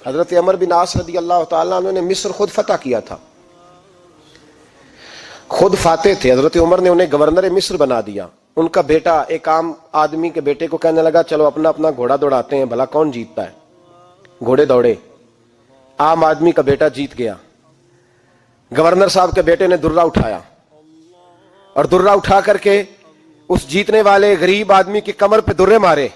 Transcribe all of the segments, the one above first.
حضرت عمر بن عاص رضی اللہ تعالیٰ عنہ نے مصر خود فتح کیا تھا، خود فاتح تھے. حضرت عمر نے انہیں گورنر مصر بنا دیا. ان کا بیٹا ایک عام آدمی کے بیٹے کو کہنے لگا چلو اپنا اپنا گھوڑا دوڑاتے ہیں، بھلا کون جیتتا ہے. گھوڑے دوڑے، عام آدمی کا بیٹا جیت گیا. گورنر صاحب کے بیٹے نے درہ اٹھایا اور درہ اٹھا کر کے اس جیتنے والے غریب آدمی کی کمر پہ درے مارے.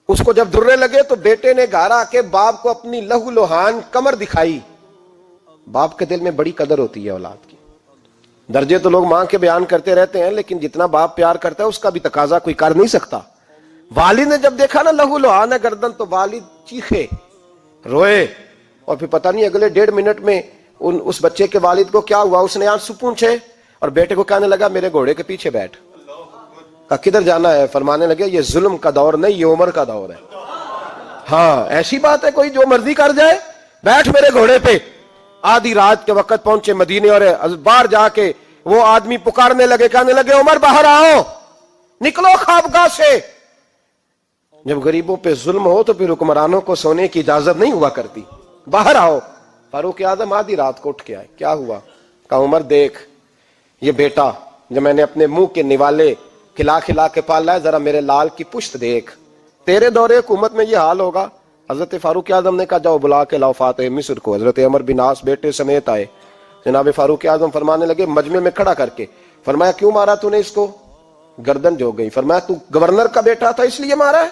اس کو جب درے لگے تو بیٹے نے گھر آ کے باپ کو اپنی لہو لوہان کمر دکھائی. باپ کے دل میں بڑی قدر ہوتی ہے اولاد کی. درجے تو لوگ ماں کے بیان کرتے رہتے ہیں، لیکن جتنا باپ پیار کرتا ہے اس کا بھی تقاضا کوئی کر نہیں سکتا. والد نے جب دیکھا نا لہو لوہان ہے گردن، تو والد چیخے، روئے، اور پھر پتہ نہیں اگلے 1.5 منٹ میں اس بچے کے والد کو کیا ہوا، اس نے آنسو پونچھے اور بیٹے کو کہنے لگا میرے گھوڑے کے پیچھے بیٹھ. کہا کدھر جانا ہے؟ فرمانے لگے یہ ظلم کا دور نہیں، یہ عمر کا دور ہے. ہاں ایسی بات ہے کوئی جو مرضی کر جائے؟ بیٹھ میرے گھوڑے پہ. آدھی رات کے وقت پہنچے مدینے اور باہر جا کے وہ آدمی پکارنے لگے، کہنے لگے عمر باہر آؤ، نکلو خوابگاہ سے. جب غریبوں پہ ظلم ہو تو پھر حکمرانوں کو سونے کی اجازت نہیں ہوا کرتی. باہر آؤ. فاروق اعظم آدھی رات کو اٹھ کے آئے. کیا ہوا؟ کہا عمر دیکھ یہ بیٹا جو میں نے اپنے منہ کے نوالے کھلا کھلا کے پالا ہے، ذرا میرے لال کی پشت دیکھ. تیرے دور حکومت میں یہ حال ہوگا. حضرت فاروق اعظم نے کہا جاؤ بلا کے لاؤ فاتح مصر کو. حضرت عمر بن عاص بیٹے سمیت آئے. جناب فاروق اعظم فرمانے لگے مجمع میں کھڑا کر کے، فرمایا کیوں مارا تو نے اس کو؟ گردن جو گئی. فرمایا تو گورنر کا بیٹا تھا اس لیے مارا ہے؟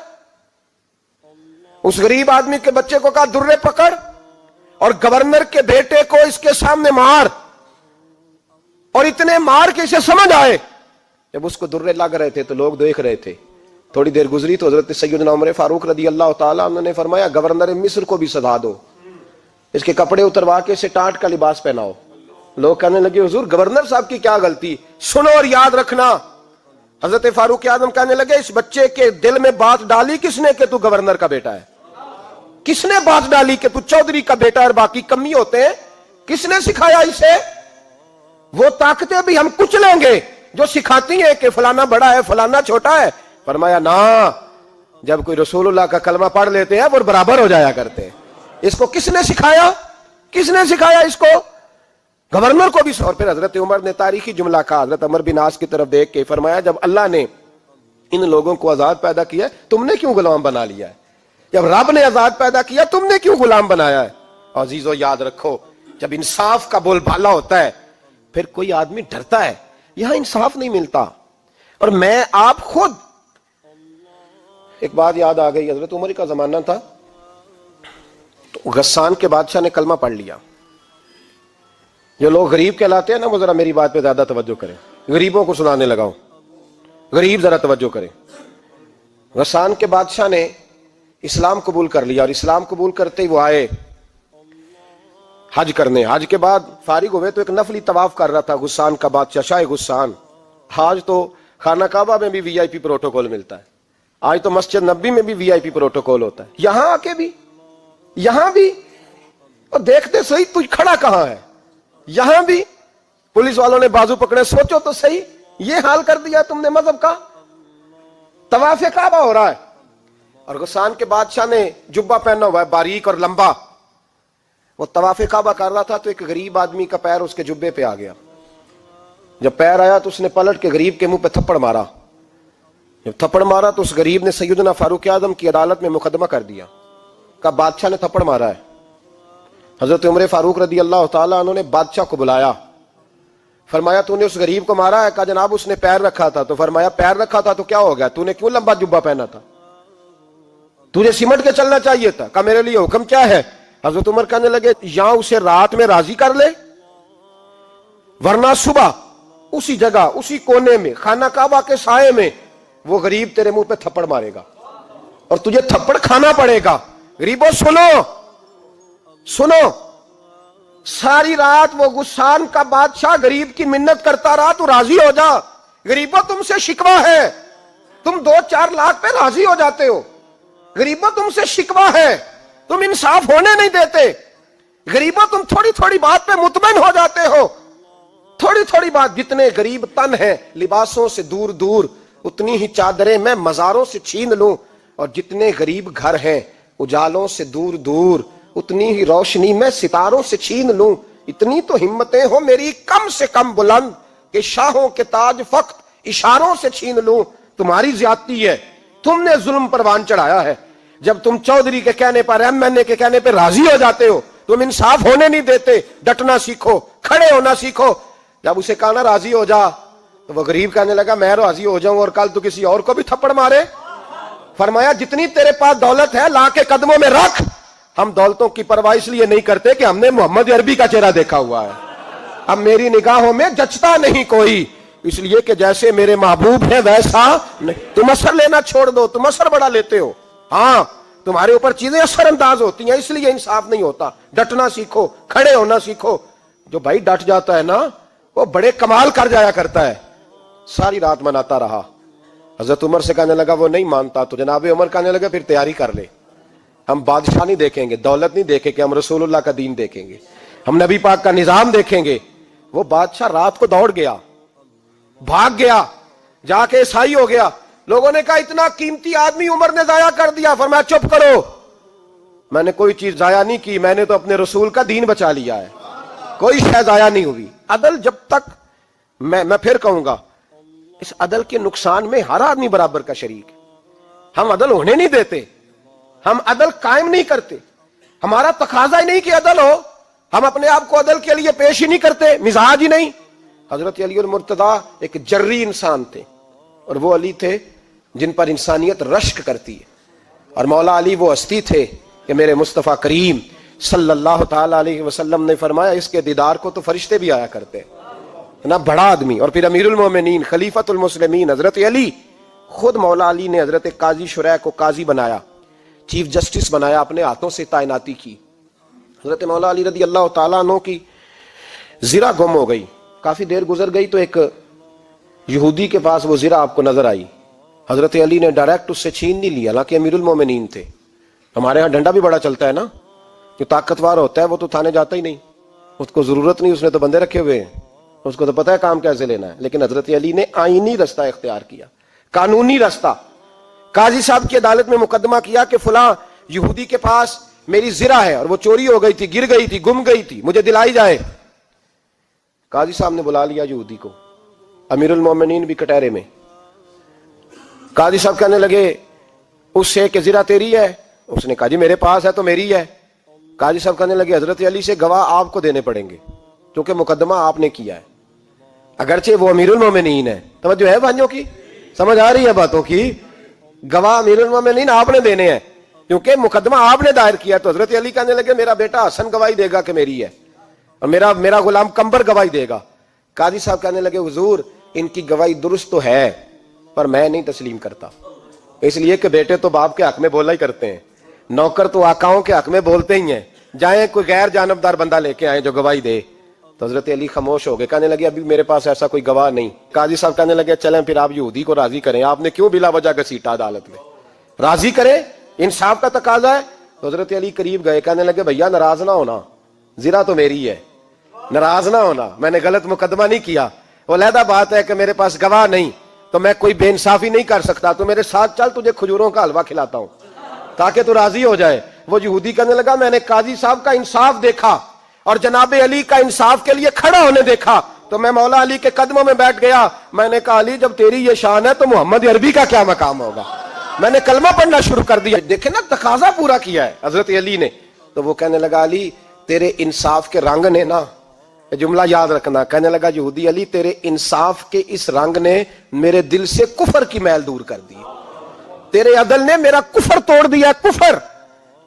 اس غریب آدمی کے بچے کو کہا درے پکڑ اور گورنر کے بیٹے کو اس کے سامنے مار، اور اتنے مار کے اسے سمجھ آئے. جب اس کو درے لگ رہے تھے تو لوگ دیکھ رہے تھے. تھوڑی دیر گزری تو حضرت سیدنا عمر فاروق رضی اللہ تعالیٰ عنہ نے فرمایا گورنر مصر کو بھی سزا دو، اس کے کپڑے اتروا کے اسے ٹاٹ کا لباس پہناؤ. لوگ کہنے لگے حضور گورنر صاحب کی کیا غلطی؟ سنو اور یاد رکھنا. حضرت فاروق اعظم کہنے لگے اس بچے کے دل میں بات ڈالی کس نے کہ تو گورنر کا بیٹا ہے؟ کس نے بات ڈالی کہ تو چودھری کا بیٹا اور باقی کمی ہوتے ہیں؟ کس نے سکھایا اسے؟ وہ طاقتیں بھی ہم کچھ لیں گے جو سکھاتی ہیں کہ فلانا بڑا ہے فلانا چھوٹا ہے. فرمایا نا، جب کوئی رسول اللہ کا کلمہ پڑھ لیتے ہیں وہ برابر ہو جایا کرتے ہیں. اس کو کس نے سکھایا؟ کس نے سکھایا اس کو؟ گورنر کو بھی. اور پھر حضرت عمر نے تاریخی جملہ کہا حضرت عمر بن عاص کی طرف دیکھ کے، فرمایا جب اللہ نے ان لوگوں کو آزاد پیدا کیا ہے تم نے کیوں غلام بنا لیا ہے؟ جب رب نے آزاد پیدا کیا تم نے کیوں غلام بنایا ہے؟ عزیزو یاد رکھو جب انصاف کا بول بالا ہوتا ہے پھر کوئی آدمی ڈرتا ہے. یہاں انصاف نہیں ملتا. اور میں آپ خود ایک بات یاد آ گئی. حضرت عمر کا زمانہ تھا تو غسان کے بادشاہ نے کلمہ پڑھ لیا. جو لوگ غریب کہلاتے ہیں نا وہ ذرا میری بات پہ زیادہ توجہ کریں. غریبوں کو سنانے لگا ہوں، غریب ذرا توجہ کریں. غسان کے بادشاہ نے اسلام قبول کر لیا اور اسلام قبول کرتے ہی وہ آئے حج کرنے. حج کے بعد فارغ ہوئے تو ایک نفلی طواف کر رہا تھا غسان کا بادشاہ شاہ غسان. آج تو خانہ کعبہ میں بھی وی آئی پی پروٹوکول ملتا ہے، آج تو مسجد نبی میں بھی وی آئی پی پروٹوکول ہوتا ہے. یہاں آ کے بھی، یہاں بھی اور دیکھتے صحیح تو کھڑا کہاں ہے. یہاں بھی پولیس والوں نے بازو پکڑے. سوچو تو صحیح یہ حال کر دیا تم نے مذہب کا. طواف کعبہ ہو رہا ہے اور غسان کے بادشاہ نے جبہ پہنا ہوا ہے باریک اور لمبا. وہ طواف کعبہ کر رہا تھا تو ایک غریب آدمی کا پیر اس کے جبے پہ آ گیا. جب پیر آیا تو اس نے پلٹ کے غریب کے منہ پہ تھپڑ مارا. جب تھپڑ مارا تو اس غریب نے سیدنا فاروق اعظم کی عدالت میں مقدمہ کر دیا. کہا بادشاہ نے تھپڑ مارا ہے. حضرت عمر فاروق رضی اللہ تعالیٰ عنہ نے بادشاہ کو بلایا. فرمایا تو نے اس غریب کو مارا ہے؟ کہا جناب اس نے پیر رکھا تھا. تو فرمایا پیر رکھا تھا تو کیا ہو گیا؟ تو نے کیوں لمبا جبہ پہنا تھا؟ تجھے سمٹ کے چلنا چاہیے تھا. کہا میرے لیے حکم کیا ہے؟ حضرت عمر کہنے لگے یا اسے رات میں راضی کر لے ورنہ صبح اسی جگہ اسی کونے میں خانہ کعبہ کے سائے میں وہ غریب تیرے منہ پہ تھپڑ مارے گا اور تجھے تھپڑ کھانا پڑے گا. غریبوں سنو سنو، ساری رات وہ غسان کا بادشاہ غریب کی منت کرتا رہا تو راضی ہو جا. غریبوں تم سے شکوہ ہے، تم 2-4 لاکھ پہ راضی ہو جاتے ہو. غریبوں تم سے شکوہ ہے، تم انصاف ہونے نہیں دیتے. غریبوں تم تھوڑی تھوڑی بات پہ مطمئن ہو جاتے ہو. تھوڑی تھوڑی بات. جتنے غریب تن ہیں لباسوں سے دور دور اتنی ہی چادریں میں مزاروں سے چھین لوں، اور جتنے غریب گھر ہیں اجالوں سے دور دور اتنی ہی روشنی میں ستاروں سے چھین لوں. اتنی تو ہمتیں ہو میری کم سے کم بلند کہ شاہوں کے تاج فقط اشاروں سے چھین لوں. تمہاری زیادتی ہے, تم نے ظلم پروان چڑھایا ہے. جب تم چودھری کے کہنے پر, ایم این اے کے کہنے پہ راضی ہو جاتے ہو, تم انصاف ہونے نہیں دیتے. ڈٹنا سیکھو, کھڑے ہونا سیکھو. جب اسے کہا نا راضی ہو جا, تو وہ غریب کہنے لگا میں راضی ہو جاؤں اور کل تو کسی اور کو بھی تھپڑ مارے. فرمایا جتنی تیرے پاس دولت ہے لا کے قدموں میں رکھ. ہم دولتوں کی پرواہ اس لیے نہیں کرتے کہ ہم نے محمد عربی کا چہرہ دیکھا ہوا ہے. اب میری نگاہوں میں جچتا نہیں کوئی, اس لیے کہ جیسے میرے محبوب ہیں ویسا نہیں. تم اثر لینا چھوڑ دو, تم اثر بڑا لیتے ہو. ہاں تمہارے اوپر چیزیں اثر انداز ہوتی ہیں, اس لیے انصاف نہیں ہوتا. ڈٹنا سیکھو, کھڑے ہونا سیکھو. جو بھائی ڈٹ جاتا ہے نا وہ بڑے کمال کر جایا کرتا ہے. ساری رات مناتا رہا. حضرت عمر سے کہنے لگا وہ نہیں مانتا, تو جناب عمر کہنے لگا پھر تیاری کر لے. ہم بادشاہ نہیں دیکھیں گے, دولت نہیں دیکھیں گے, ہم رسول اللہ کا دین دیکھیں گے, ہم نبی پاک کا نظام دیکھیں گے. وہ بادشاہ رات کو دوڑ گیا, بھاگ گیا, جا کے عیسائی ہو گیا. لوگوں نے کہا اتنا قیمتی آدمی عمر نے ضائع کر دیا. فرمایا چپ کرو, میں نے کوئی چیز ضائع نہیں کی, میں نے تو اپنے رسول کا دین بچا لیا ہے. کوئی شے ضائع نہیں ہوئی. عدل جب تک, میں پھر کہوں گا, اس عدل کے نقصان میں ہر آدمی برابر کا شریک ہے. ہم عدل ہونے نہیں دیتے, ہم عدل قائم نہیں کرتے. ہمارا تقاضا ہی نہیں کہ عدل ہو, ہم اپنے آپ کو عدل کے لیے پیش ہی نہیں کرتے, مزاج ہی نہیں. حضرت علی المرتضیٰ ایک جری انسان تھے, اور وہ علی تھے جن پر انسانیت رشک کرتی ہے. اور مولا علی وہ ہستی تھے کہ میرے مصطفیٰ کریم صلی اللہ تعالی علیہ وسلم نے فرمایا اس کے دیدار کو تو فرشتے بھی آیا کرتے ہیں. نا بڑا آدمی, اور پھر امیر المومنین خلیفۃ المسلمین حضرت علی. خود مولا علی نے حضرت قاضی شریح کو قاضی بنایا, چیف جسٹس بنایا, اپنے ہاتھوں سے تعیناتی کی. حضرت مولا علی رضی اللہ تعالیٰ عنہ کی زرہ گم ہو گئی. کافی دیر گزر گئی تو ایک یہودی کے پاس وہ زرہ آپ کو نظر آئی. حضرت علی نے ڈائریکٹ اس سے چھین نہیں لیا, حالانکہ امیر المومنین تھے. ہمارے ہاں ڈنڈا بھی بڑا چلتا ہے نا, جو طاقتور ہوتا ہے وہ تو تھانے جاتا ہی نہیں, اس کو ضرورت نہیں, اس نے تو بندے رکھے ہوئے ہیں, اس کو تو پتہ ہے کام کیسے لینا ہے. لیکن حضرت علی نے آئینی رستہ اختیار کیا, قانونی رستہ. قاضی صاحب کی عدالت میں مقدمہ کیا کہ فلاں یہودی کے پاس میری زرہ ہے اور وہ چوری ہو گئی تھی, گر گئی تھی, گم گئی تھی, مجھے دلائی جائے. قاضی صاحب نے بلا لیا یہودی کو, امیر المومنین بھی کٹہرے میں. قاضی صاحب کہنے لگے اس سے کہ زرہ تیری ہے؟ اس نے کہا جی میرے پاس ہے تو میری ہے. قاضی صاحب کہنے لگے حضرت علی سے گواہ آپ کو دینے پڑیں گے کیونکہ مقدمہ آپ نے کیا ہے, اگرچہ وہ امیر المومنین ہے. توجہ ہے بھائیوں کی, سمجھ آ رہی ہے باتوں کی؟ گواہ امیر المومنین آپ نے دینے ہیں کیونکہ مقدمہ آپ نے دائر کیا. تو حضرت علی کہنے لگے میرا بیٹا حسن گواہی دے گا کہ میری ہے, اور میرا غلام کمبر گواہی دے گا. قاضی صاحب کہنے لگے حضور ان کی گواہی درست تو ہے پر میں نہیں تسلیم کرتا, اس لیے کہ بیٹے تو باپ کے حق میں بولا ہی کرتے ہیں, نوکر تو آقاؤں کے حق میں بولتے ہی ہیں. جائیں کوئی غیر جانبدار بندہ لے کے آئے جو گواہی دے. تو حضرت علی خاموش ہو گئے, کہنے لگے ابھی میرے پاس ایسا کوئی گواہ نہیں. قاضی صاحب کہنے لگے چلیں پھر آپ یہودی کو راضی کریں, آپ نے کیوں بلا وجہ گھسیٹا عدالت میں, راضی کریں, انصاف کا تقاضا ہے. تو حضرت علی قریب گئے, کہنے لگے بھیا ناراض نہ ہونا, زرہ تو میری ہے, ناراض نہ ہونا, میں نے غلط مقدمہ نہیں کیا. وہ علیحدہ بات ہے کہ میرے پاس گواہ نہیں تو میں کوئی بے انصافی نہیں کر سکتا, تو میرے ساتھ چل تجھے کھجوروں کا حلوہ کھلاتا ہوں تاکہ تو راضی ہو جائے. وہ یہودی کہنے لگا میں نے قاضی صاحب کا انصاف دیکھا اور جناب علی کا انصاف کے لیے کھڑا ہونے دیکھا تو میں مولا علی کے قدموں میں بیٹھ گیا. میں نے کہا علی جب تیری یہ شان ہے تو محمد عربی کا کیا مقام ہوگا. میں نے کلمہ پڑھنا شروع کر دیا. دیکھیں نا تقاضا پورا کیا ہے حضرت علی نے. تو وہ کہنے لگا علی تیرے انصاف کے رنگ نے نا, جملہ یاد رکھنا, کہنے لگا یہودی علی تیرے انصاف کے اس رنگ نے میرے دل سے کفر کی میل دور کر دی, تیرے عدل نے میرا کفر توڑ دیا, کفر.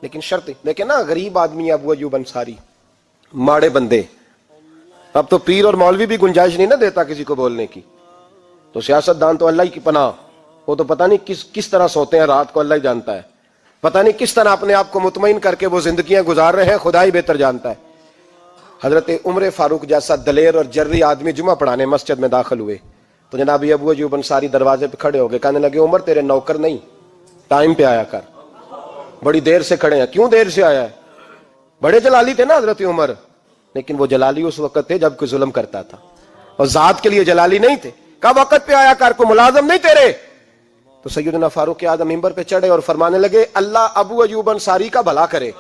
لیکن شرط دیکھیں نا, غریب آدمی ابو ایوب انصاری, ماڑے بندے, اب تو پیر اور مولوی بھی گنجائش نہیں نہ دیتا کسی کو بولنے کی. تو سیاست دان تو اللہ ہی کی پناہ, وہ تو پتہ نہیں کس طرح سوتے ہیں رات کو, اللہ ہی جانتا ہے. پتہ نہیں کس طرح اپنے آپ کو مطمئن کر کے وہ زندگیاں گزار رہے ہیں, خدا ہی بہتر جانتا ہے. حضرت عمر فاروق جیسا دلیر اور جرری آدمی جمعہ پڑھانے مسجد میں داخل ہوئے تو جناب ابو ایوب انصاری دروازے پہ کھڑے ہو گئے, کہنے لگے عمر تیرے نوکر نہیں, ٹائم پہ آیا کر, بڑی دیر سے کھڑے ہیں. کیوں دیر سے آیا ہے؟ بڑے جلالی تھے نا حضرت عمر, لیکن وہ جلالی اس وقت تھے جب کوئی ظلم کرتا تھا, اور ذات کے لیے جلالی نہیں تھے. کب وقت پہ آیا کر, کو ملازم نہیں تیرے. تو سیدنا فاروق اعظم ممبر پہ چڑھے اور فرمانے لگے اللہ ابو ایوب انصاری کا بھلا کرے.